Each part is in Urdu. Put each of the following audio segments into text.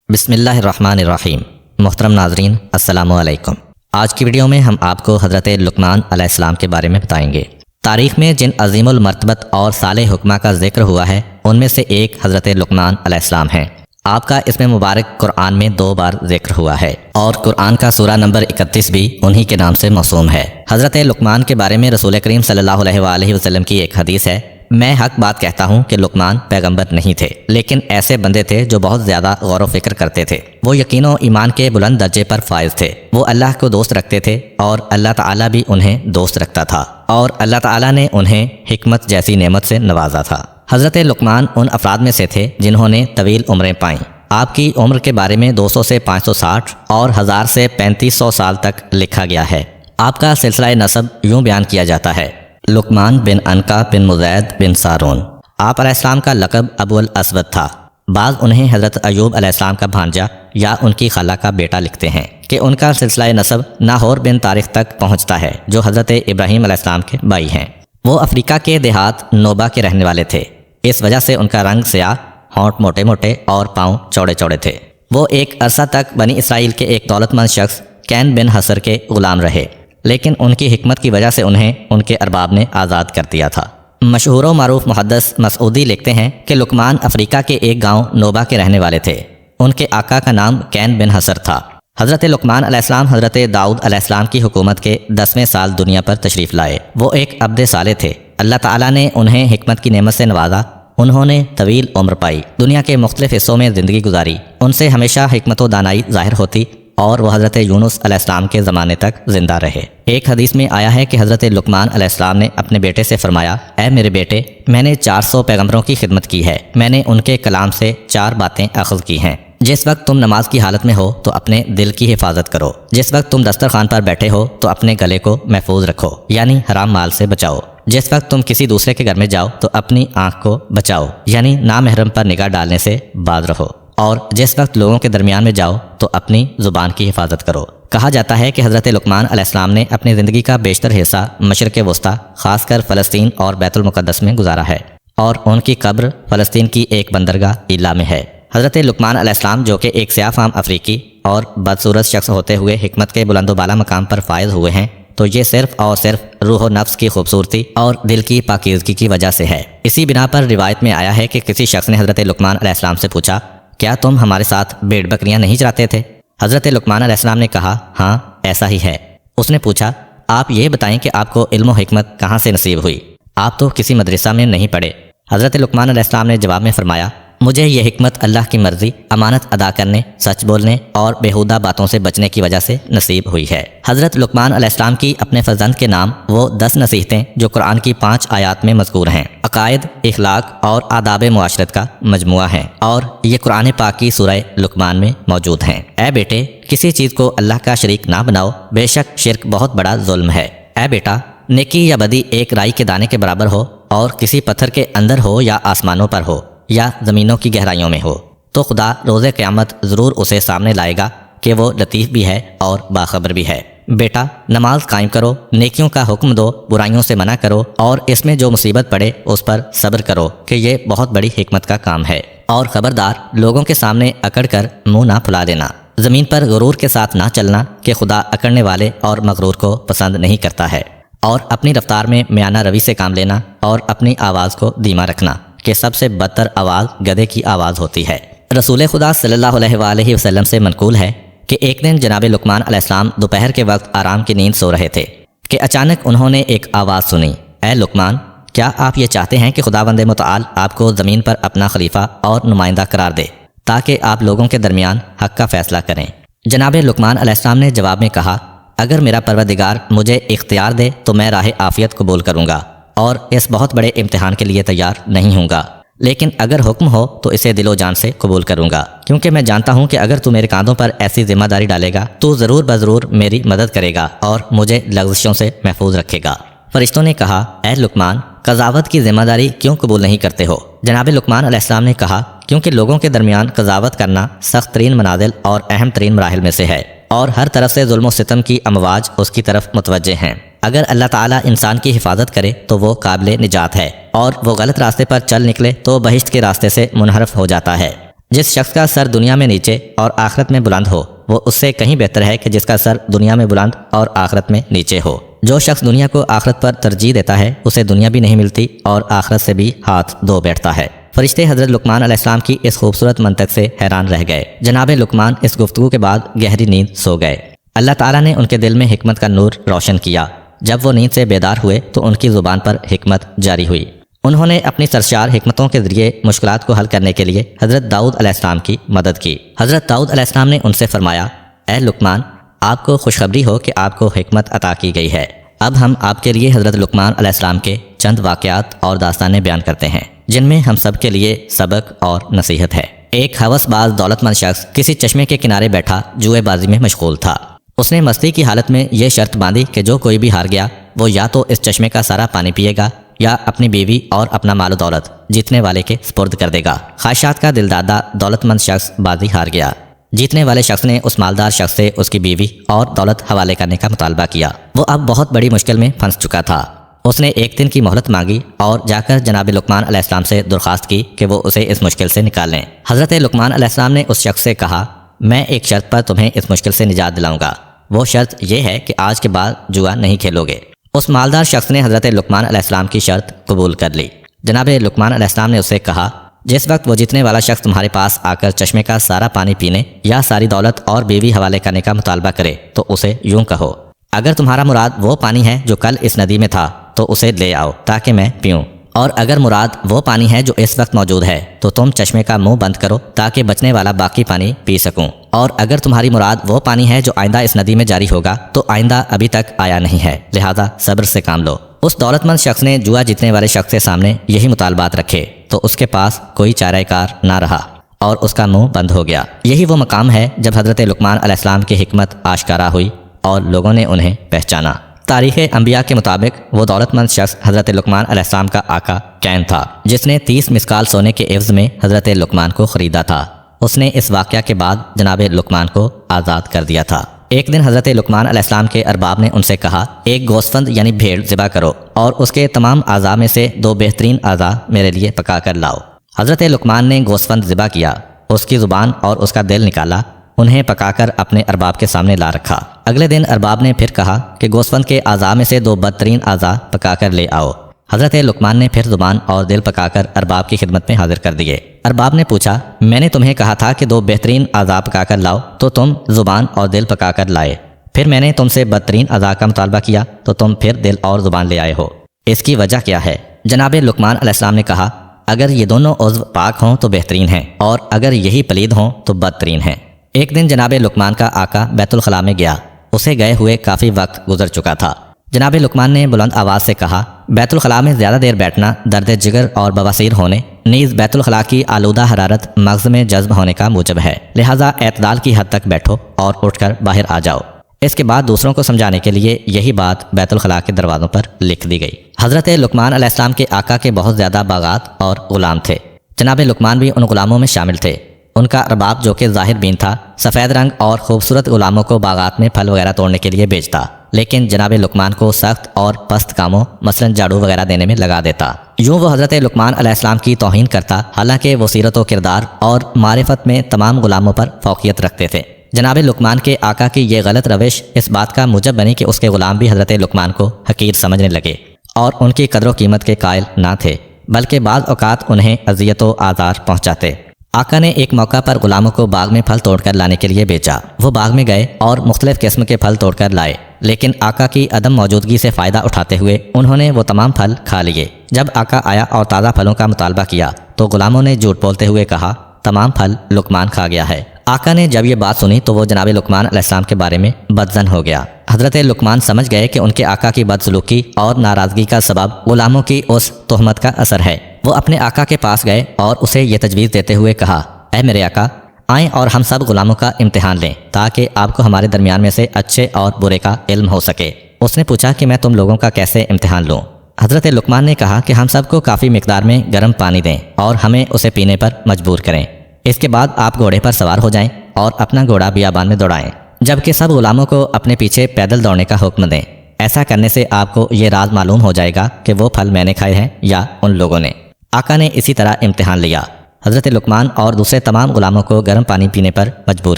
بسم اللہ الرحمن الرحیم۔ محترم ناظرین السلام علیکم۔ آج کی ویڈیو میں ہم آپ کو حضرت لقمان علیہ السلام کے بارے میں بتائیں گے۔ تاریخ میں جن عظیم المرتبت اور صالح حکماں کا ذکر ہوا ہے ان میں سے ایک حضرت لقمان علیہ السلام ہیں۔ آپ کا اسم مبارک قرآن میں 2 بار ذکر ہوا ہے اور قرآن کا سورہ نمبر 31 بھی انہی کے نام سے موسوم ہے۔ حضرت لقمان کے بارے میں رسول کریم صلی اللہ علیہ وآلہ وسلم کی ایک حدیث ہے، میں حق بات کہتا ہوں کہ لقمان پیغمبر نہیں تھے، لیکن ایسے بندے تھے جو بہت زیادہ غور و فکر کرتے تھے۔ وہ یقین و ایمان کے بلند درجے پر فائز تھے۔ وہ اللہ کو دوست رکھتے تھے اور اللہ تعالیٰ بھی انہیں دوست رکھتا تھا، اور اللہ تعالیٰ نے انہیں حکمت جیسی نعمت سے نوازا تھا۔ حضرت لقمان ان افراد میں سے تھے جنہوں نے طویل عمریں پائیں۔ آپ کی عمر کے بارے میں 200 سے 560 اور 1000 سے 3500 سال تک لکھا گیا ہے۔ آپ کا سلسلہ نسب یوں بیان کیا جاتا ہے: لقمان بن عنقا بن مزید بن سارون۔ آپ علیہ السلام کا لقب ابو الاسود تھا۔ بعض انہیں حضرت ایوب علیہ السلام کا بھانجا یا ان کی خالہ کا بیٹا لکھتے ہیں کہ ان کا سلسلہ نسب ناہور بن طارق تک پہنچتا ہے جو حضرت ابراہیم علیہ السلام کے بھائی ہیں۔ وہ افریقہ کے دیہات نوبہ کے رہنے والے تھے، اس وجہ سے ان کا رنگ سیاہ، ہونٹ موٹے موٹے اور پاؤں چوڑے چوڑے تھے۔ وہ ایک عرصہ تک بنی اسرائیل کے ایک دولت مند شخص کین بن حسر کے غلام رہے، لیکن ان کی حکمت کی وجہ سے انہیں ان کے ارباب نے آزاد کر دیا تھا۔ مشہور و معروف محدث مسعودی لکھتے ہیں کہ لقمان افریقہ کے ایک گاؤں نوبہ کے رہنے والے تھے۔ ان کے آقا کا نام کین بن حسر تھا۔ حضرت لقمان علیہ السلام حضرت داؤد علیہ السلام کی حکومت کے 10ویں سال دنیا پر تشریف لائے۔ وہ ایک عبد صالح تھے۔ اللہ تعالیٰ نے انہیں حکمت کی نعمت سے نوازا۔ انہوں نے طویل عمر پائی، دنیا کے مختلف حصوں میں زندگی گزاری۔ ان سے ہمیشہ حکمت و دانائی ظاہر ہوتی اور وہ حضرت یونس علیہ السلام کے زمانے تک زندہ رہے۔ ایک حدیث میں آیا ہے کہ حضرت لقمان علیہ السلام نے اپنے بیٹے سے فرمایا: اے میرے بیٹے، میں نے 400 پیغمبروں کی خدمت کی ہے، میں نے ان کے کلام سے 4 باتیں اخذ کی ہیں۔ جس وقت تم نماز کی حالت میں ہو تو اپنے دل کی حفاظت کرو، جس وقت تم دسترخوان پر بیٹھے ہو تو اپنے گلے کو محفوظ رکھو، یعنی حرام مال سے بچاؤ، جس وقت تم کسی دوسرے کے گھر میں جاؤ تو اپنی آنکھ کو بچاؤ، یعنی نامحرم پر نگاہ ڈالنے سے باز رہو، اور جس وقت لوگوں کے درمیان میں جاؤ تو اپنی زبان کی حفاظت کرو۔ کہا جاتا ہے کہ حضرت لقمان علیہ السلام نے اپنی زندگی کا بیشتر حصہ مشرق وسطیٰ، خاص کر فلسطین اور بیت المقدس میں گزارا ہے، اور ان کی قبر فلسطین کی ایک بندرگاہ ایلا میں ہے۔ حضرت لقمان علیہ السلام جو کہ ایک سیاہ فام افریقی اور بدصورت شخص ہوتے ہوئے حکمت کے بلند و بالا مقام پر فائز ہوئے ہیں، تو یہ صرف اور صرف روح و نفس کی خوبصورتی اور دل کی پاکیزگی کی وجہ سے ہے۔ اسی بنا پر روایت میں آیا ہے کہ کسی شخص نے حضرت لقمان علیہ السلام سے پوچھا: کیا تم ہمارے ساتھ بھیڑ بکریاں نہیں چراتے تھے؟ حضرت لقمان علیہ السلام نے کہا: ہاں ایسا ہی ہے۔ اس نے پوچھا: آپ یہ بتائیں کہ آپ کو علم و حکمت کہاں سے نصیب ہوئی؟ آپ تو کسی مدرسہ میں نہیں پڑھے۔ حضرت لقمان علیہ السلام نے جواب میں فرمایا: مجھے یہ حکمت اللہ کی مرضی، امانت ادا کرنے، سچ بولنے اور بیہودہ باتوں سے بچنے کی وجہ سے نصیب ہوئی ہے۔ حضرت لقمان علیہ السلام کی اپنے فرزند کے نام وہ 10 نصیحتیں جو قرآن کی 5 آیات میں مذکور ہیں، عقائد، اخلاق اور آداب معاشرت کا مجموعہ ہیں، اور یہ قرآن پاک کی سورہ لقمان میں موجود ہیں۔ اے بیٹے، کسی چیز کو اللہ کا شریک نہ بناؤ، بے شک شرک بہت بڑا ظلم ہے۔ اے بیٹا، نیکی یا بدی ایک رائی کے دانے کے برابر ہو، اور کسی پتھر کے اندر ہو یا آسمانوں پر ہو یا زمینوں کی گہرائیوں میں ہو، تو خدا روز قیامت ضرور اسے سامنے لائے گا کہ وہ لطیف بھی ہے اور باخبر بھی ہے۔ بیٹا، نماز قائم کرو، نیکیوں کا حکم دو، برائیوں سے منع کرو، اور اس میں جو مصیبت پڑے اس پر صبر کرو کہ یہ بہت بڑی حکمت کا کام ہے۔ اور خبردار، لوگوں کے سامنے اکڑ کر منہ نہ پھلا دینا، زمین پر غرور کے ساتھ نہ چلنا کہ خدا اکڑنے والے اور مغرور کو پسند نہیں کرتا ہے، اور اپنی رفتار میں میانہ روی سے کام لینا، اور اپنی آواز کو دھیما رکھنا کہ سب سے بدتر آواز گدھے کی آواز ہوتی ہے۔ رسول خدا صلی اللہ علیہ وآلہ وسلم سے منقول ہے کہ ایک دن جناب لقمان علیہ السلام دوپہر کے وقت آرام کی نیند سو رہے تھے کہ اچانک انہوں نے ایک آواز سنی: اے لقمان، کیا آپ یہ چاہتے ہیں کہ خداوند متعال آپ کو زمین پر اپنا خلیفہ اور نمائندہ قرار دے تاکہ آپ لوگوں کے درمیان حق کا فیصلہ کریں؟ جناب لقمان علیہ السلام نے جواب میں کہا: اگر میرا پروردگار مجھے اختیار دے تو میں راہ عافیت قبول کروں گا اور اس بہت بڑے امتحان کے لیے تیار نہیں ہوں گا، لیکن اگر حکم ہو تو اسے دل و جان سے قبول کروں گا، کیونکہ میں جانتا ہوں کہ اگر تو میرے کاندھوں پر ایسی ذمہ داری ڈالے گا تو ضرور بضرور میری مدد کرے گا اور مجھے لغزشوں سے محفوظ رکھے گا۔ فرشتوں نے کہا: اے لقمان، قضاوت کی ذمہ داری کیوں قبول نہیں کرتے ہو؟ جناب لقمان علیہ السلام نے کہا: کیونکہ لوگوں کے درمیان قضاوت کرنا سخت ترین منازل اور اہم ترین مراحل میں سے ہے، اور ہر طرف سے ظلم و ستم کی امواج اس کی طرف متوجہ ہیں۔ اگر اللہ تعالیٰ انسان کی حفاظت کرے تو وہ قابل نجات ہے، اور وہ غلط راستے پر چل نکلے تو بہشت کے راستے سے منحرف ہو جاتا ہے۔ جس شخص کا سر دنیا میں نیچے اور آخرت میں بلند ہو وہ اس سے کہیں بہتر ہے کہ جس کا سر دنیا میں بلند اور آخرت میں نیچے ہو۔ جو شخص دنیا کو آخرت پر ترجیح دیتا ہے اسے دنیا بھی نہیں ملتی اور آخرت سے بھی ہاتھ دھو بیٹھتا ہے۔ فرشتے حضرت لقمان علیہ السلام کی اس خوبصورت منطق سے حیران رہ گئے۔ جناب لقمان اس گفتگو کے بعد گہری نیند سو گئے۔ اللہ تعالیٰ نے ان کے دل میں حکمت کا نور روشن کیا۔ جب وہ نیند سے بیدار ہوئے تو ان کی زبان پر حکمت جاری ہوئی۔ انہوں نے اپنی سرشار حکمتوں کے ذریعے مشکلات کو حل کرنے کے لیے حضرت داؤد علیہ السلام کی مدد کی۔ حضرت داؤد علیہ السلام نے ان سے فرمایا، اے لقمان، آپ کو خوشخبری ہو کہ آپ کو حکمت عطا کی گئی ہے۔ اب ہم آپ کے لیے حضرت لقمان علیہ السلام کے چند واقعات اور داستانیں بیان کرتے ہیں جن میں ہم سب کے لیے سبق اور نصیحت ہے۔ ایک ہوس باز دولت مند شخص کسی چشمے کے کنارے بیٹھا جوئے بازی میں مشغول تھا۔ اس نے مستی کی حالت میں یہ شرط باندھی کہ جو کوئی بھی ہار گیا وہ یا تو اس چشمے کا سارا پانی پیے گا یا اپنی بیوی اور اپنا مال و دولت جیتنے والے کے سپرد کر دے گا۔ خواہشات کا دلدادہ دولت مند شخص بازی ہار گیا۔ جیتنے والے شخص نے اس مالدار شخص سے اس کی بیوی اور دولت حوالے کرنے کا مطالبہ کیا۔ وہ اب بہت بڑی مشکل میں پھنس چکا تھا۔ اس نے ایک دن کی مہلت مانگی اور جا کر جناب لقمان علیہ السلام سے درخواست کی کہ وہ اسے اس مشکل سے نکال لیں۔ حضرت لقمان علیہ السلام نے اس شخص سے کہا، میں ایک شرط پر تمہیں اس مشکل سے نجات دلاؤں گا۔ وہ شرط یہ ہے کہ آج کے بعد جوا نہیں کھیلو گے۔ اس مالدار شخص نے حضرت لقمان علیہ السلام کی شرط قبول کر لی۔ جناب لقمان علیہ السلام نے اسے کہا، جس وقت وہ جیتنے والا شخص تمہارے پاس آ کر چشمے کا سارا پانی پینے یا ساری دولت اور بیوی حوالے کرنے کا مطالبہ کرے تو اسے یوں کہو، اگر تمہارا مراد وہ پانی ہے جو کل اس ندی میں تھا تو اسے لے آؤ تاکہ میں پیوں، اور اگر مراد وہ پانی ہے جو اس وقت موجود ہے تو تم چشمے کا منہ بند کرو تاکہ بچنے والا باقی پانی پی سکوں، اور اگر تمہاری مراد وہ پانی ہے جو آئندہ اس ندی میں جاری ہوگا تو آئندہ ابھی تک آیا نہیں ہے، لہذا صبر سے کام لو۔ اس دولت مند شخص نے جوا جیتنے والے شخص کے سامنے یہی مطالبات رکھے تو اس کے پاس کوئی چارہ کار نہ رہا اور اس کا منہ بند ہو گیا۔ یہی وہ مقام ہے جب حضرت لقمان علیہ السلام کی حکمت آشکارا ہوئی اور لوگوں نے انہیں پہچانا۔ تاریخ انبیاء کے مطابق وہ دولت مند شخص حضرت لقمان علیہ السلام کا آقا کین تھا جس نے 30 مسکال سونے کے عوض میں حضرت لقمان کو خریدا تھا۔ اس نے اس واقعہ کے بعد جناب لقمان کو آزاد کر دیا تھا۔ ایک دن حضرت لقمان علیہ السلام کے ارباب نے ان سے کہا، ایک گوسفند یعنی بھیڑ ذبح کرو اور اس کے تمام اعضاء میں سے 2 بہترین اعضاء میرے لیے پکا کر لاؤ۔ حضرت لقمان نے گوسفند ذبح کیا، اس کی زبان اور اس کا دل نکالا، انہیں پکا کر اپنے ارباب کے سامنے لا رکھا۔ اگلے دن ارباب نے پھر کہا کہ گوسفند کے اعضاء میں سے 2 بدترین اعضاء پکا کر لے آؤ۔ حضرت لقمان نے پھر زبان اور دل پکا کر ارباب کی خدمت میں حاضر کر دیے۔ ارباب نے پوچھا، میں نے تمہیں کہا تھا کہ 2 بہترین اعضاء پکا کر لاؤ تو تم زبان اور دل پکا کر لائے، پھر میں نے تم سے بدترین اعضاء کا مطالبہ کیا تو تم پھر دل اور زبان لے آئے ہو، اس کی وجہ کیا ہے؟ جناب لقمان علیہ السلام نے کہا، اگر یہ دونوں عضو پاک ہوں تو بہترین ہیں اور اگر یہی پلید ہوں تو بدترین ہیں۔ ایک دن جناب لقمان کا آقا بیت الخلاء میں گیا، اسے گئے ہوئے کافی وقت گزر چکا تھا۔ جناب لقمان نے بلند آواز سے کہا، بیت الخلاء میں زیادہ دیر بیٹھنا درد جگر اور بواسیر ہونے نیز بیت الخلاء کی آلودہ حرارت مغز میں جذب ہونے کا موجب ہے، لہٰذا اعتدال کی حد تک بیٹھو اور اٹھ کر باہر آ جاؤ۔ اس کے بعد دوسروں کو سمجھانے کے لیے یہی بات بیت الخلاء کے دروازوں پر لکھ دی گئی۔ حضرت لقمان علیہ السلام کے آقا کے بہت زیادہ باغات اور غلام تھے۔ جناب لقمان بھی ان غلاموں میں شامل تھے۔ ان کا ارباب جو کہ ظاہر بین تھا سفید رنگ اور خوبصورت غلاموں کو باغات میں پھل وغیرہ توڑنے کے لیے بھیجتا، لیکن جناب لقمان کو سخت اور پست کاموں مثلاً جھاڑو وغیرہ دینے میں لگا دیتا۔ یوں وہ حضرت لقمان علیہ السلام کی توہین کرتا، حالانکہ وہ سیرت و کردار اور معرفت میں تمام غلاموں پر فوقیت رکھتے تھے۔ جناب لقمان کے آقا کی یہ غلط روش اس بات کا موجب بنی کہ اس کے غلام بھی حضرت لقمان کو حقیر سمجھنے لگے اور ان کی قدر و قیمت کے قائل نہ تھے، بلکہ بعض اوقات انہیں اذیت و آزار پہنچاتے۔ آقا نے ایک موقع پر غلاموں کو باغ میں پھل توڑ کر لانے کے لیے بھیجا۔ وہ باغ میں گئے اور مختلف قسم کے پھل توڑ کر لائے، لیکن آقا کی عدم موجودگی سے فائدہ اٹھاتے ہوئے انہوں نے وہ تمام پھل کھا لیے۔ جب آقا آیا اور تازہ پھلوں کا مطالبہ کیا تو غلاموں نے جھوٹ بولتے ہوئے کہا، تمام پھل لقمان کھا گیا ہے۔ آقا نے جب یہ بات سنی تو وہ جناب لقمان علیہ السلام کے بارے میں بدظن ہو گیا۔ حضرت لقمان سمجھ گئے کہ ان کے آقا کی بدسلوکی اور ناراضگی کا سبب غلاموں کی اس تہمت کا اثر ہے۔ وہ اپنے آقا کے پاس گئے اور اسے یہ تجویز دیتے ہوئے کہا، اے میرے آقا، آئیں اور ہم سب غلاموں کا امتحان لیں تاکہ آپ کو ہمارے درمیان میں سے اچھے اور برے کا علم ہو سکے۔ اس نے پوچھا کہ میں تم لوگوں کا کیسے امتحان لوں؟ حضرت لقمان نے کہا کہ ہم سب کو کافی مقدار میں گرم پانی دیں اور ہمیں اسے پینے پر مجبور کریں۔ اس کے بعد آپ گھوڑے پر سوار ہو جائیں اور اپنا گھوڑا بیابان میں دوڑائیں، جبکہ سب غلاموں کو اپنے پیچھے پیدل دوڑنے کا حکم دیں۔ ایسا کرنے سے آپ کو یہ راز معلوم ہو جائے گا کہ وہ پھل میں نے کھائے ہیں یا ان لوگوں نے۔ آقا نے اسی طرح امتحان لیا۔ حضرت لقمان اور دوسرے تمام غلاموں کو گرم پانی پینے پر مجبور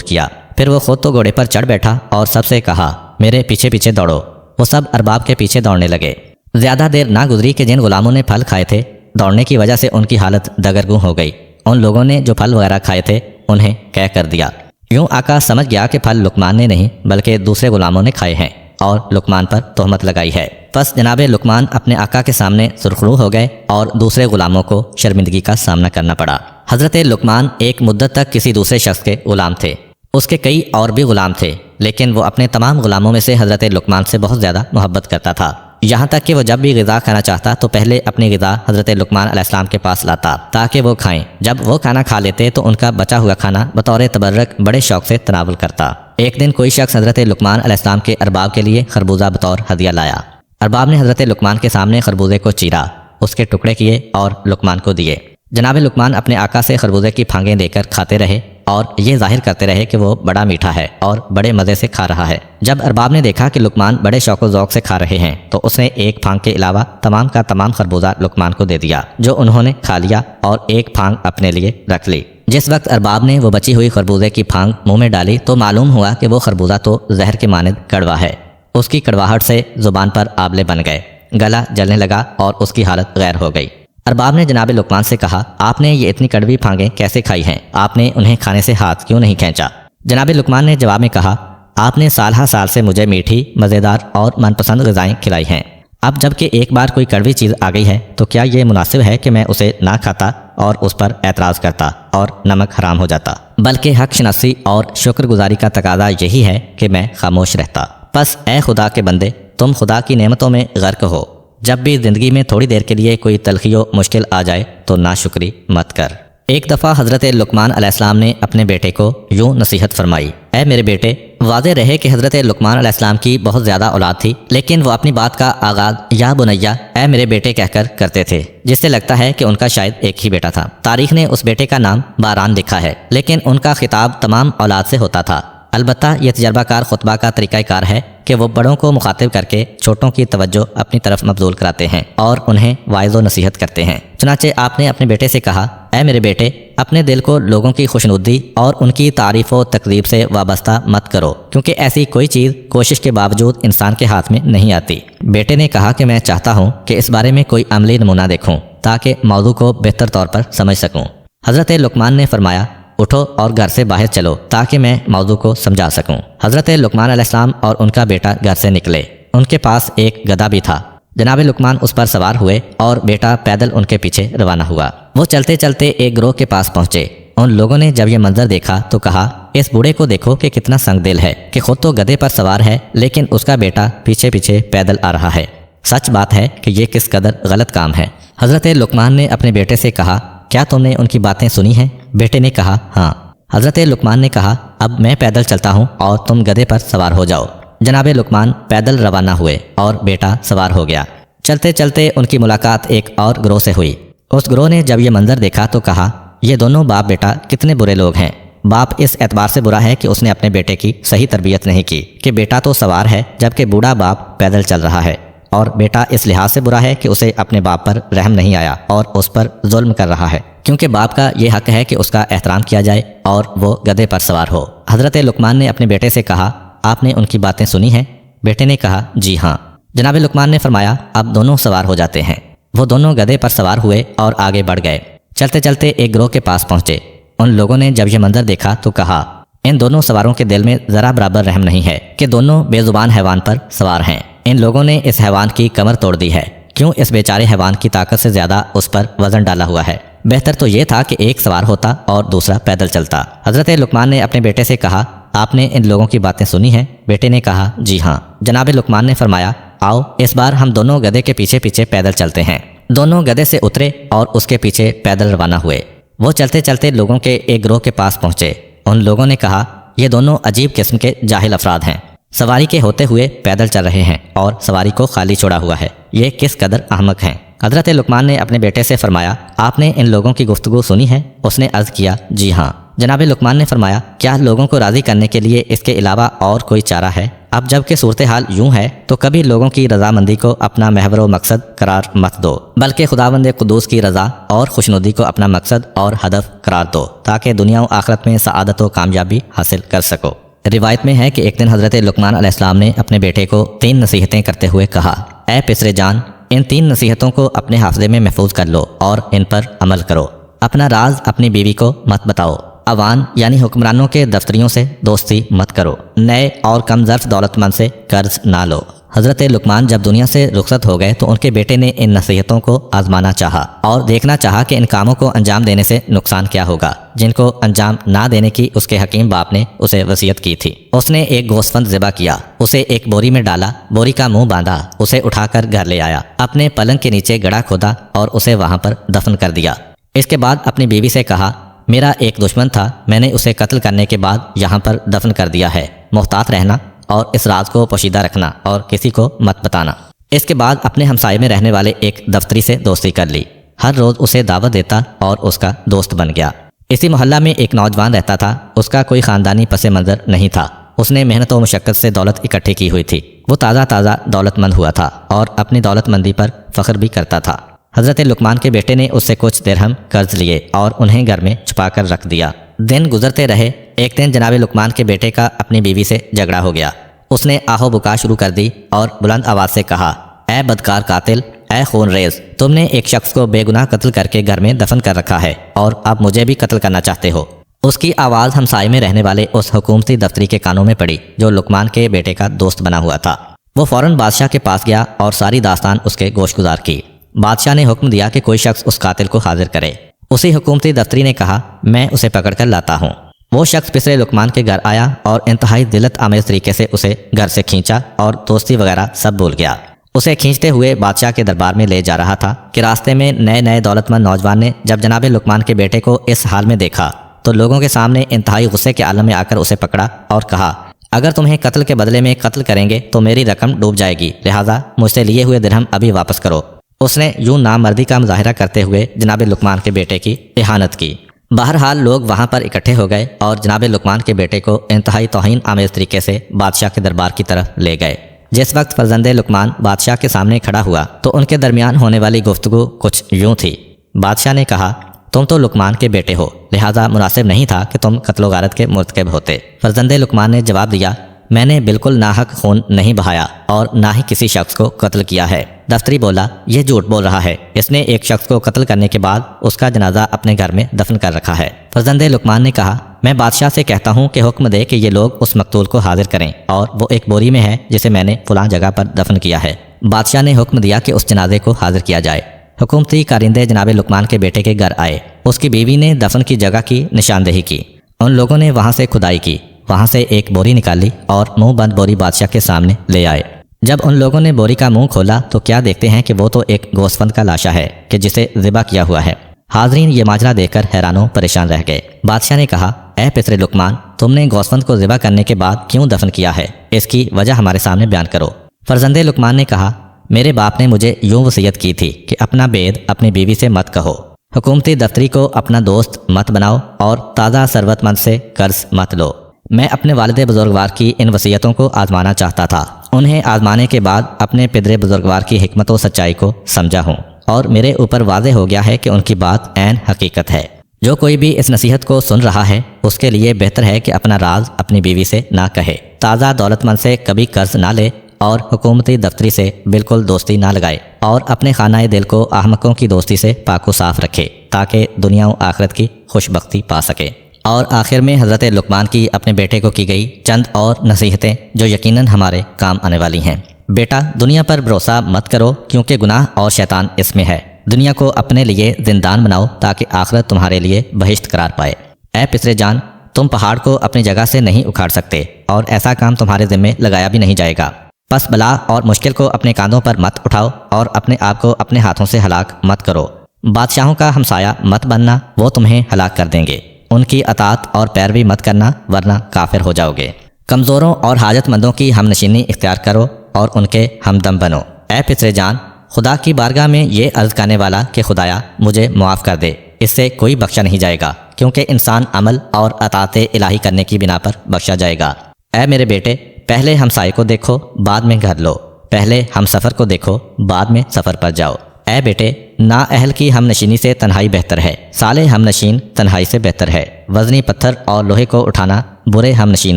کیا۔ پھر وہ خود تو گھوڑے پر چڑھ بیٹھا اور سب سے کہا میرے پیچھے پیچھے دوڑو۔ وہ سب ارباب کے پیچھے دوڑنے لگے۔ زیادہ دیر نہ گزری کہ جن غلاموں نے پھل کھائے تھے دوڑنے کی وجہ سے ان کی حالت دگرگوں ہو گئی۔ ان لوگوں نے جو پھل وغیرہ کھائے تھے انہیں قے کر دیا۔ یوں آقا سمجھ گیا کہ پھل لقمان نے نہیں بلکہ دوسرے غلاموں نے کھائے ہیں اور لقمان پر تہمت لگائی ہے۔ پس جناب لقمان اپنے آقا کے سامنے سرخرو ہو گئے اور دوسرے غلاموں کو شرمندگی کا سامنا کرنا پڑا۔ حضرت لقمان ایک مدت تک کسی دوسرے شخص کے غلام تھے۔ اس کے کئی اور بھی غلام تھے لیکن وہ اپنے تمام غلاموں میں سے حضرت لقمان سے بہت زیادہ محبت کرتا تھا، یہاں تک کہ وہ جب بھی غذا کھانا چاہتا تو پہلے اپنی غذا حضرت لقمان علیہ السلام کے پاس لاتا تاکہ وہ کھائیں۔ جب وہ کھانا کھا لیتے تو ان کا بچا ہوا کھانا بطور تبرک بڑے شوق سے تناول کرتا۔ ایک دن کوئی شخص حضرت لقمان علیہ السلام کے ارباب کے لیے خربوزہ بطور ہدیہ لایا۔ ارباب نے حضرت لقمان کے سامنے خربوزے کو چیرا، اس کے ٹکڑے کیے اور لقمان کو دیے۔ جناب لقمان اپنے آقا سے خربوزے کی پھانگیں لے کر کھاتے رہے اور یہ ظاہر کرتے رہے کہ وہ بڑا میٹھا ہے اور بڑے مزے سے کھا رہا ہے۔ جب ارباب نے دیکھا کہ لقمان بڑے شوق و ذوق سے کھا رہے ہیں تو اس نے ایک پھانگ کے علاوہ تمام کا تمام خربوزہ لقمان کو دے دیا، جو انہوں نے کھا لیا اور ایک پھانگ اپنے لیے رکھ لی۔ جس وقت ارباب نے وہ بچی ہوئی خربوزے کی پھانگ منہ میں ڈالی تو معلوم ہوا کہ وہ خربوزہ تو زہر کے مانند کڑوا ہے۔ اس کی کڑواہٹ سے زبان پر آبلے بن گئے، گلا جلنے لگا اور اس کی حالت غیر ہو گئی۔ ارباب نے جناب لقمان سے کہا آپ نے یہ اتنی کڑوی پھانگیں کیسے کھائی ہیں؟ آپ نے انہیں کھانے سے ہاتھ کیوں نہیں کھینچا؟ جناب لقمان نے جواب میں کہا آپ نے سال ہر سال سے مجھے میٹھی، مزیدار اور من پسند غذائیں کھلائی ہیں، اب جب کہ ایک بار کوئی کڑوی چیز آ گئی ہے تو کیا یہ مناسب ہے کہ میں اسے نہ کھاتا اور اس پر اعتراض کرتا اور نمک حرام ہو جاتا؟ بلکہ حق شناسی اور شکر گزاری کا تقاضا یہی ہے کہ میں خاموش رہتا۔ پس اے خدا کے بندے، تم خدا کی نعمتوں میں غرق ہو، جب بھی زندگی میں تھوڑی دیر کے لیے کوئی تلخی و مشکل آ جائے تو ناشکری مت کر۔ ایک دفعہ حضرت لقمان علیہ السلام نے اپنے بیٹے کو یوں نصیحت فرمائی، اے میرے بیٹے، واضح رہے کہ حضرت لقمان علیہ السلام کی بہت زیادہ اولاد تھی لیکن وہ اپنی بات کا آغاز یا بنیا، اے میرے بیٹے کہہ کر کرتے تھے، جس سے لگتا ہے کہ ان کا شاید ایک ہی بیٹا تھا۔ تاریخ نے اس بیٹے کا نام باران لکھا ہے لیکن ان کا خطاب تمام اولاد سے ہوتا تھا۔ البتہ یہ تجربہ کار خطبہ کا طریقہ کار ہے کہ وہ بڑوں کو مخاطب کر کے چھوٹوں کی توجہ اپنی طرف مبذول کراتے ہیں اور انہیں واعظ و نصیحت کرتے ہیں۔ چنانچہ آپ نے اپنے بیٹے سے کہا، اے میرے بیٹے، اپنے دل کو لوگوں کی خوشنودی اور ان کی تعریف و تقریب سے وابستہ مت کرو، کیونکہ ایسی کوئی چیز کوشش کے باوجود انسان کے ہاتھ میں نہیں آتی۔ بیٹے نے کہا کہ میں چاہتا ہوں کہ اس بارے میں کوئی عملی نمونہ دیکھوں تاکہ موضوع کو بہتر طور پر سمجھ سکوں۔ حضرت لقمان نے فرمایا، اٹھو اور گھر سے باہر چلو تاکہ میں موضوع کو سمجھا سکوں۔ حضرت لقمان علیہ السلام اور ان کا بیٹا گھر سے نکلے۔ ان کے پاس ایک گدھا بھی تھا۔ جناب لقمان اس پر سوار ہوئے اور بیٹا پیدل ان کے پیچھے روانہ ہوا۔ وہ چلتے چلتے ایک گروہ کے پاس پہنچے۔ ان لوگوں نے جب یہ منظر دیکھا تو کہا، اس بوڑھے کو دیکھو کہ کتنا سنگ دل ہے کہ خود تو گدھے پر سوار ہے لیکن اس کا بیٹا پیچھے پیچھے پیدل آ رہا ہے۔ سچ بات ہے کہ یہ کس قدر غلط کام ہے۔ حضرت لقمان نے اپنے بیٹے سے کہا، کیا تم نے ان کی باتیں سنی ہیں؟ بیٹے نے کہا، ہاں۔ حضرت لقمان نے کہا، اب میں پیدل چلتا ہوں اور تم گدھے پر سوار ہو جاؤ۔ جناب لقمان پیدل روانہ ہوئے اور بیٹا سوار ہو گیا۔ چلتے چلتے ان کی ملاقات ایک اور گروہ سے ہوئی۔ اس گروہ نے جب یہ منظر دیکھا تو کہا، یہ دونوں باپ بیٹا کتنے برے لوگ ہیں۔ باپ اس اعتبار سے برا ہے کہ اس نے اپنے بیٹے کی صحیح تربیت نہیں کی کہ بیٹا تو سوار ہے جبکہ بوڑھا باپ پیدل چل رہا ہے، اور بیٹا اس لحاظ سے برا ہے کہ اسے اپنے باپ پر رحم نہیں آیا اور اس پر ظلم کر رہا ہے، کیونکہ باپ کا یہ حق ہے کہ اس کا احترام کیا جائے اور وہ گدھے پر سوار ہو۔ حضرت لقمان نے اپنے بیٹے سے کہا، آپ نے ان کی باتیں سنی ہیں؟ بیٹے نے کہا، جی ہاں۔ جناب لقمان نے فرمایا، اب دونوں سوار ہو جاتے ہیں۔ وہ دونوں گدھے پر سوار ہوئے اور آگے بڑھ گئے۔ چلتے چلتے ایک گروہ کے پاس پہنچے۔ ان لوگوں نے جب یہ منظر دیکھا تو کہا، ان دونوں سواروں کے دل میں ذرا برابر رحم نہیں ہے کہ دونوں بے زبان حیوان پر سوار ہیں۔ ان لوگوں نے اس حیوان کی کمر توڑ دی ہے، کیوں اس بیچارے حیوان کی طاقت سے زیادہ اس پر وزن ڈالا ہوا ہے۔ بہتر تو یہ تھا کہ ایک سوار ہوتا اور دوسرا پیدل چلتا۔ حضرت لقمان نے اپنے بیٹے سے کہا، آپ نے ان لوگوں کی باتیں سنی ہیں؟ بیٹے نے کہا، جی ہاں۔ جناب لقمان نے فرمایا، آؤ اس بار ہم دونوں گدھے کے پیچھے پیچھے پیدل چلتے ہیں۔ دونوں گدھے سے اترے اور اس کے پیچھے پیدل روانہ ہوئے۔ وہ چلتے چلتے لوگوں کے ایک گروہ کے پاس پہنچے۔ ان لوگوں نے کہا، یہ دونوں عجیب قسم کے جاہل افراد ہیں، سواری کے ہوتے ہوئے پیدل چل رہے ہیں اور سواری کو خالی چھوڑا ہوا ہے، یہ کس قدر احمق ہیں۔ حضرت لقمان نے اپنے بیٹے سے فرمایا، آپ نے ان لوگوں کی گفتگو سنی ہے؟ اس نے عرض کیا، جی ہاں۔ جناب لقمان نے فرمایا، کیا لوگوں کو راضی کرنے کے لیے اس کے علاوہ اور کوئی چارہ ہے؟ اب جب کہ صورتحال یوں ہے تو کبھی لوگوں کی رضامندی کو اپنا محور و مقصد قرار مت دو، بلکہ خداوند قدوس کی رضا اور خوشنودی کو اپنا مقصد اور ہدف قرار دو تاکہ دنیا و آخرت میں سعادت و کامیابی حاصل کر سکو۔ روایت میں ہے کہ ایک دن حضرت لقمان علیہ السلام نے اپنے بیٹے کو 3 نصیحتیں کرتے ہوئے کہا، اے پسر جان، ان 3 نصیحتوں کو اپنے حافظے میں محفوظ کر لو اور ان پر عمل کرو۔ اپنا راز اپنی بیوی کو مت بتاؤ، عوان یعنی حکمرانوں کے دفتریوں سے دوستی مت کرو، نئے اور کم ظرف دولت مند سے قرض نہ لو۔ حضرت لقمان جب دنیا سے رخصت ہو گئے تو ان کے بیٹے نے ان نصیحتوں کو آزمانا چاہا اور دیکھنا چاہا کہ ان کاموں کو انجام دینے سے نقصان کیا ہوگا جن کو انجام نہ دینے کی اس کے حکیم باپ نے اسے وصیت کی تھی۔ اس نے ایک گوسفند ذبح کیا، اسے ایک بوری میں ڈالا، بوری کا منہ باندھا، اسے اٹھا کر گھر لے آیا، اپنے پلنگ کے نیچے گڑھا کھودا اور اسے وہاں پر دفن کر دیا۔ اس کے بعد اپنی بیوی سے کہا، میرا ایک دشمن تھا، میں نے اسے قتل کرنے کے بعد یہاں پر دفن کر دیا ہے، محتاط رہنا اور اس راز کو پوشیدہ رکھنا اور کسی کو مت بتانا۔ اس کے بعد اپنے ہمسائے میں رہنے والے ایک دفتری سے دوستی کر لی، ہر روز اسے دعوت دیتا اور اس کا دوست بن گیا۔ اسی محلہ میں ایک نوجوان رہتا تھا، اس کا کوئی خاندانی پس منظر نہیں تھا، اس نے محنت و مشقت سے دولت اکٹھی کی ہوئی تھی، وہ تازہ دولت مند ہوا تھا اور اپنی دولت مندی پر فخر بھی کرتا تھا۔ حضرت لقمان کے بیٹے نے اس سے کچھ درہم قرض لیے اور انہیں گھر میں چھپا کر رکھ دیا۔ دن گزرتے رہے، ایک دن جناب لقمان کے بیٹے کا اپنی بیوی سے جھگڑا ہو گیا۔ اس نے آہو بکا شروع کر دی اور بلند آواز سے کہا، اے بدکار قاتل، اے خون ریز، تم نے ایک شخص کو بے گناہ قتل کر کے گھر میں دفن کر رکھا ہے اور اب مجھے بھی قتل کرنا چاہتے ہو۔ اس کی آواز ہمسائے میں رہنے والے اس حکومتی دفتری کے کانوں میں پڑی جو لقمان کے بیٹے کا دوست بنا ہوا تھا۔ وہ فوراً بادشاہ کے پاس گیا اور ساری داستان اس کے گوش گزار کی۔ بادشاہ نے حکم دیا کہ کوئی شخص اس قاتل کو حاضر کرے۔ اسی حکومتی دفتری نے کہا، میں اسے پکڑ کر لاتا ہوں۔ وہ شخص پسر لقمان کے گھر آیا اور انتہائی ذلت آمیز طریقے سے اسے گھر سے کھینچا اور دوستی وغیرہ سب بھول گیا۔ اسے کھینچتے ہوئے بادشاہ کے دربار میں لے جا رہا تھا کہ راستے میں نئے دولت مند نوجوان نے جب جناب لقمان کے بیٹے کو اس حال میں دیکھا تو لوگوں کے سامنے انتہائی غصے کے عالم میں آ کر اسے پکڑا اور کہا، اگر تمہیں قتل کے بدلے میں قتل کریں گے تو میری رقم ڈوب جائے گی، لہٰذا مجھ سے لیے ہوئے درہم ابھی واپس کرو۔ اس نے یوں نامردی کا مظاہرہ کرتے ہوئے جناب لقمان کے بیٹے کی اہانت کی۔ بہرحال لوگ وہاں پر اکٹھے ہو گئے اور جناب لقمان کے بیٹے کو انتہائی توہین آمیز طریقے سے بادشاہ کے دربار کی طرف لے گئے۔ جس وقت فرزند لقمان بادشاہ کے سامنے کھڑا ہوا تو ان کے درمیان ہونے والی گفتگو کچھ یوں تھی۔ بادشاہ نے کہا، تم تو لقمان کے بیٹے ہو، لہٰذا مناسب نہیں تھا کہ تم قتل و غارت کے مرتکب ہوتے۔ فرزند لقمان نے جواب دیا، میں نے بالکل ناحق خون نہیں بہایا اور نہ ہی کسی شخص کو قتل کیا ہے۔ دفتری بولا، یہ جھوٹ بول رہا ہے، اس نے ایک شخص کو قتل کرنے کے بعد اس کا جنازہ اپنے گھر میں دفن کر رکھا ہے۔ فرزند لقمان نے کہا، میں بادشاہ سے کہتا ہوں کہ حکم دے کہ یہ لوگ اس مقتول کو حاضر کریں اور وہ ایک بوری میں ہے جسے میں نے فلاں جگہ پر دفن کیا ہے۔ بادشاہ نے حکم دیا کہ اس جنازے کو حاضر کیا جائے۔ حکومتی کارندے جناب لقمان کے بیٹے کے گھر آئے، اس کی بیوی نے دفن کی جگہ کی نشاندہی کی، ان لوگوں نے وہاں سے کھدائی کی، وہاں سے ایک بوری نکالی اور منہ بند بوری بادشاہ کے سامنے لے آئے۔ جب ان لوگوں نے بوری کا منہ کھولا تو کیا دیکھتے ہیں کہ وہ تو ایک گوسفند کا لاشا ہے کہ جسے ذبح کیا ہوا ہے۔ حاضرین یہ ماجرا دیکھ کر حیران و پریشان رہ گئے۔ بادشاہ نے کہا، اے پسر لقمان، تم نے گوسفند کو ذبح کرنے کے بعد کیوں دفن کیا ہے؟ اس کی وجہ ہمارے سامنے بیان کرو۔ فرزند لقمان نے کہا، میرے باپ نے مجھے یوں وصیت کی تھی کہ اپنا بید اپنی بیوی سے مت کہو، حکومتی دفتری کو اپنا دوست مت بناؤ اور تازہ ثروت مند سے قرض مت لو۔ میں اپنے والد بزرگوار کی ان وصیتوں کو آزمانا چاہتا تھا، انہیں آزمانے کے بعد اپنے پدر بزرگوار کی حکمت و سچائی کو سمجھا ہوں اور میرے اوپر واضح ہو گیا ہے کہ ان کی بات عین حقیقت ہے۔ جو کوئی بھی اس نصیحت کو سن رہا ہے اس کے لیے بہتر ہے کہ اپنا راز اپنی بیوی سے نہ کہے، تازہ دولت مند سے کبھی قرض نہ لے اور حکومتی دفتری سے بالکل دوستی نہ لگائے اور اپنے خانہ دل کو احمقوں کی دوستی سے پاک و صاف رکھے تاکہ دنیا و آخرت کی خوش بختی پا سکے۔ اور آخر میں حضرت لقمان کی اپنے بیٹے کو کی گئی چند اور نصیحتیں جو یقیناً ہمارے کام آنے والی ہیں۔ بیٹا، دنیا پر بھروسہ مت کرو کیونکہ گناہ اور شیطان اس میں ہے۔ دنیا کو اپنے لیے زندان بناؤ تاکہ آخرت تمہارے لیے بہشت قرار پائے۔ اے پسر جان، تم پہاڑ کو اپنی جگہ سے نہیں اکھاڑ سکتے اور ایسا کام تمہارے ذمے لگایا بھی نہیں جائے گا۔ پس بلا اور مشکل کو اپنے کاندھوں پر مت اٹھاؤ اور اپنے آپ کو اپنے ہاتھوں سے ہلاک مت کرو۔ بادشاہوں کا ہمسایہ مت بننا، وہ تمہیں ہلاک کر دیں گے۔ ان کی اطاعت اور پیروی مت کرنا ورنہ کافر ہو جاؤ گے۔ کمزوروں اور حاجت مندوں کی ہم نشینی اختیار کرو اور ان کے ہمدم بنو۔ اے پسر جان، خدا کی بارگاہ میں یہ عرض کرنے والا کہ خدایا مجھے معاف کر دے، اس سے کوئی بخشا نہیں جائے گا کیونکہ انسان عمل اور اطاعت الہی کرنے کی بنا پر بخشا جائے گا۔ اے میرے بیٹے، پہلے ہمسائے کو دیکھو بعد میں گھر لو، پہلے ہم سفر کو دیکھو بعد میں سفر پر جاؤ۔ اے بیٹے، نا اہل کی ہم نشینی سے تنہائی بہتر ہے، صالح ہم نشین تنہائی سے بہتر ہے، وزنی پتھر اور لوہے کو اٹھانا برے ہم نشین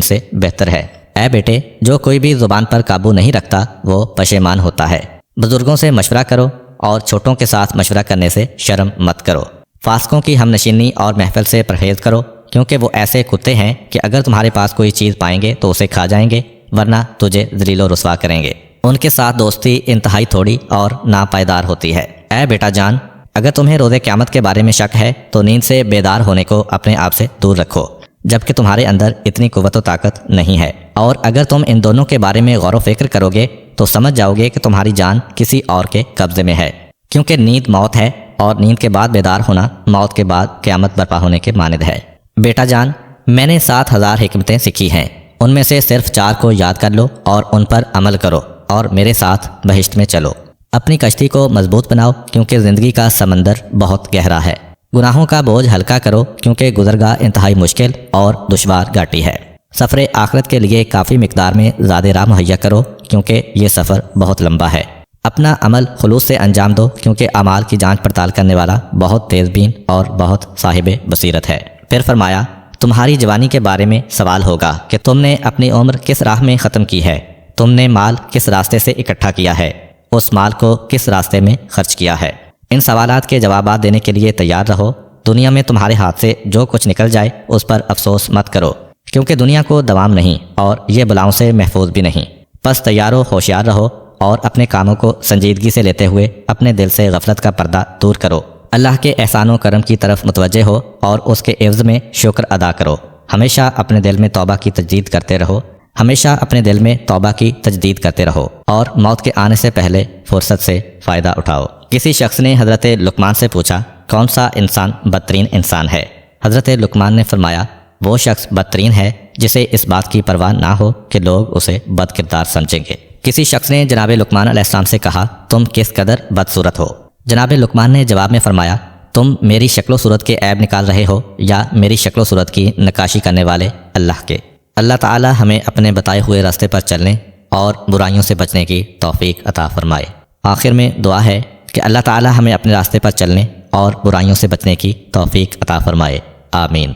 سے بہتر ہے۔ اے بیٹے، جو کوئی بھی زبان پر قابو نہیں رکھتا وہ پشیمان ہوتا ہے۔ بزرگوں سے مشورہ کرو اور چھوٹوں کے ساتھ مشورہ کرنے سے شرم مت کرو۔ فاسقوں کی ہم نشینی اور محفل سے پرہیز کرو، کیونکہ وہ ایسے کتے ہیں کہ اگر تمہارے پاس کوئی چیز پائیں گے تو اسے کھا جائیں گے، ورنہ تجھے ذلیل و رسوا کریں گے۔ ان کے ساتھ دوستی انتہائی تھوڑی اور ناپائیدار ہوتی ہے۔ اے بیٹا جان، اگر تمہیں روز قیامت کے بارے میں شک ہے تو نیند سے بیدار ہونے کو اپنے آپ سے دور رکھو، جبکہ تمہارے اندر اتنی قوت و طاقت نہیں ہے۔ اور اگر تم ان دونوں کے بارے میں غور و فکر کرو گے تو سمجھ جاؤ گے کہ تمہاری جان کسی اور کے قبضے میں ہے، کیونکہ نیند موت ہے اور نیند کے بعد بیدار ہونا موت کے بعد قیامت برپا ہونے کے مانند ہے۔ بیٹا جان، میں نے 7000 حکمتیں سیکھی ہیں، ان میں سے صرف 4 کو یاد کر لو اور ان پر عمل کرو اور میرے ساتھ بہشت میں چلو۔ اپنی کشتی کو مضبوط بناؤ، کیونکہ زندگی کا سمندر بہت گہرا ہے۔ گناہوں کا بوجھ ہلکا کرو، کیونکہ گزرگاہ انتہائی مشکل اور دشوار گھاٹی ہے۔ سفر آخرت کے لیے کافی مقدار میں زاد راہ مہیا کرو، کیونکہ یہ سفر بہت لمبا ہے۔ اپنا عمل خلوص سے انجام دو، کیونکہ اعمال کی جانچ پڑتال کرنے والا بہت تیز بین اور بہت صاحب بصیرت ہے۔ پھر فرمایا، تمہاری جوانی کے بارے میں سوال ہوگا کہ تم نے اپنی عمر کس راہ میں ختم کی ہے، تم نے مال کس راستے سے اکٹھا کیا ہے، اس مال کو کس راستے میں خرچ کیا ہے۔ ان سوالات کے جوابات دینے کے لیے تیار رہو۔ دنیا میں تمہارے ہاتھ سے جو کچھ نکل جائے اس پر افسوس مت کرو، کیونکہ دنیا کو دوام نہیں اور یہ بلاؤں سے محفوظ بھی نہیں۔ بس تیار و ہوشیار رہو اور اپنے کاموں کو سنجیدگی سے لیتے ہوئے اپنے دل سے غفلت کا پردہ دور کرو۔ اللہ کے احسان و کرم کی طرف متوجہ ہو اور اس کے عوض میں شکر ادا کرو۔ ہمیشہ اپنے دل میں توبہ کی تجدید کرتے رہو، ہمیشہ اپنے دل میں توبہ کی تجدید کرتے رہو اور موت کے آنے سے پہلے فرصت سے فائدہ اٹھاؤ۔ کسی شخص نے حضرت لقمان سے پوچھا، کون سا انسان بدترین انسان ہے؟ حضرت لقمان نے فرمایا، وہ شخص بدترین ہے جسے اس بات کی پرواہ نہ ہو کہ لوگ اسے بد کردار سمجھیں گے۔ کسی شخص نے جناب لقمان علیہ السلام سے کہا، تم کس قدر بدصورت ہو؟ جناب لقمان نے جواب میں فرمایا، تم میری شکل و صورت کے عیب نکال رہے ہو یا میری شکل و صورت کی نقاشی کرنے والے اللہ کے؟ اللہ تعالی ہمیں اپنے بتائے ہوئے راستے پر چلنے اور برائیوں سے بچنے کی توفیق عطا فرمائے۔ آخر میں دعا ہے کہ اللہ تعالی ہمیں اپنے راستے پر چلنے اور برائیوں سے بچنے کی توفیق عطا فرمائے۔ آمین۔